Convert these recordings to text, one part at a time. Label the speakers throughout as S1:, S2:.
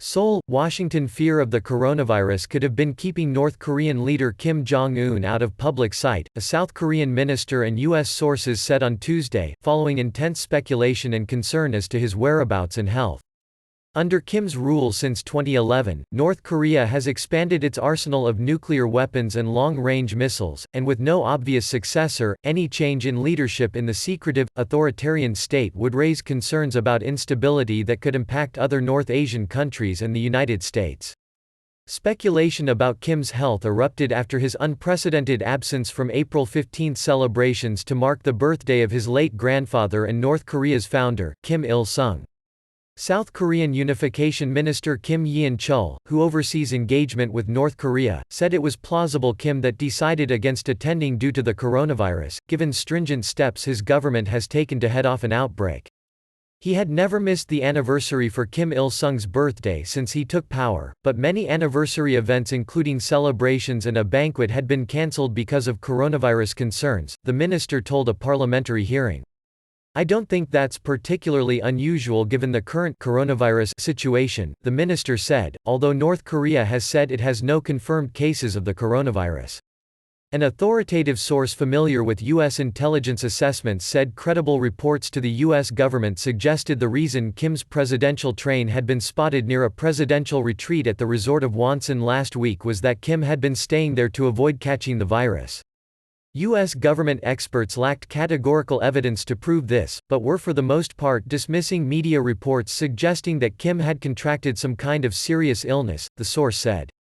S1: Seoul, Washington. Fear of the coronavirus could have been keeping North Korean leader Kim Jong-un out of public sight, a South Korean minister and U.S. sources said on Tuesday, following intense speculation and concern as to his whereabouts and health. Under Kim's rule since 2011, North Korea has expanded its arsenal of nuclear weapons and long-range missiles, and with no obvious successor, any change in leadership in the secretive, authoritarian state would raise concerns about instability that could impact other North Asian countries and the United States. Speculation about Kim's health erupted after his unprecedented absence from April 15 celebrations to mark the birthday of his late grandfather and North Korea's founder, Kim Il-sung. South Korean Unification Minister Kim Yeon-chul, who oversees engagement with North Korea, said it was plausible Kim that decided against attending due to the coronavirus, given stringent steps his government has taken to head off an outbreak. He had never missed the anniversary for Kim Il-sung's birthday since he took power, but many anniversary events including celebrations and a banquet had been cancelled because of coronavirus concerns, the minister told a parliamentary hearing. I don't think that's particularly unusual given the current coronavirus situation, the minister said, although North Korea has said it has no confirmed cases of the coronavirus. An authoritative source familiar with U.S. intelligence assessments said credible reports to the U.S. government suggested the reason Kim's presidential train had been spotted near a presidential retreat at the resort of Wonsan last week was that Kim had been staying there to avoid catching the virus. U.S. government experts lacked categorical evidence to prove this, but were for the most part dismissing media reports suggesting that Kim had contracted some kind of serious illness, the source said.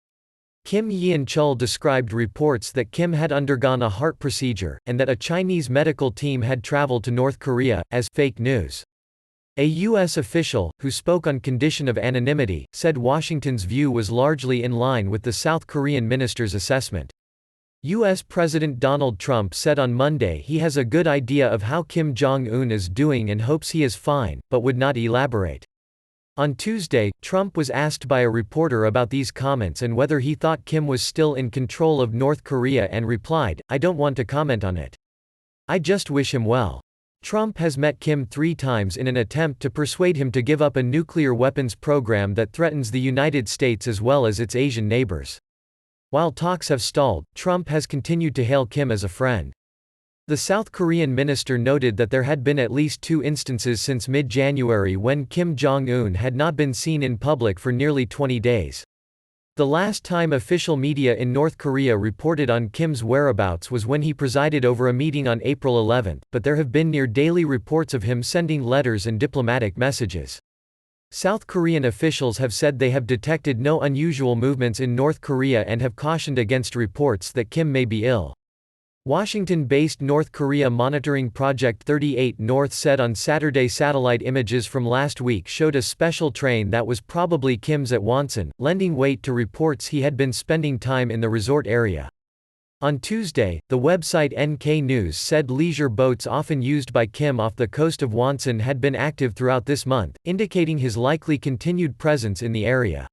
S1: Kim Yeon-chul described reports that Kim had undergone a heart procedure, and that a Chinese medical team had traveled to North Korea, as fake news. A U.S. official, who spoke on condition of anonymity, said Washington's view was largely in line with the South Korean minister's assessment. U.S. President Donald Trump said on Monday he has a good idea of how Kim Jong-un is doing and hopes he is fine, but would not elaborate. On Tuesday, Trump was asked by a reporter about these comments and whether he thought Kim was still in control of North Korea and replied, "I don't want to comment on it. I just wish him well." Trump has met Kim 3 times in an attempt to persuade him to give up a nuclear weapons program that threatens the United States as well as its Asian neighbors. While talks have stalled, Trump has continued to hail Kim as a friend. The South Korean minister noted that there had been at least 2 instances since mid-January when Kim Jong-un had not been seen in public for nearly 20 days. The last time official media in North Korea reported on Kim's whereabouts was when he presided over a meeting on April 11, but there have been near-daily reports of him sending letters and diplomatic messages. South Korean officials have said they have detected no unusual movements in North Korea and have cautioned against reports that Kim may be ill. Washington-based North Korea monitoring Project 38 North said on Saturday satellite images from last week showed a special train that was probably Kim's at Wonsan, lending weight to reports he had been spending time in the resort area. On Tuesday, the website NK News said leisure boats often used by Kim off the coast of Wonsan had been active throughout this month, indicating his likely continued presence in the area.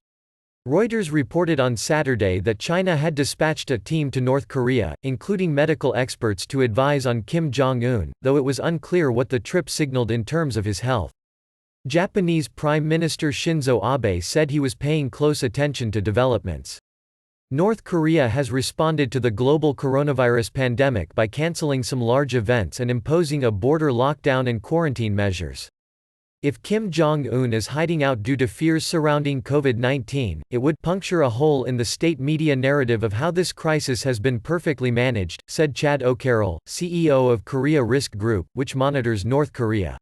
S1: Reuters reported on Saturday that China had dispatched a team to North Korea, including medical experts to advise on Kim Jong-un, though it was unclear what the trip signaled in terms of his health. Japanese Prime Minister Shinzo Abe said he was paying close attention to developments. North Korea has responded to the global coronavirus pandemic by canceling some large events and imposing a border lockdown and quarantine measures. If Kim Jong-un is hiding out due to fears surrounding COVID-19, it would puncture a hole in the state media narrative of how this crisis has been perfectly managed, said Chad O'Carroll, CEO of Korea Risk Group, which monitors North Korea.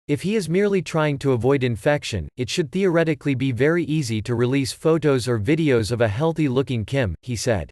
S1: If he is merely trying to avoid infection, it should theoretically be very easy to release photos or videos of a healthy-looking Kim, he said.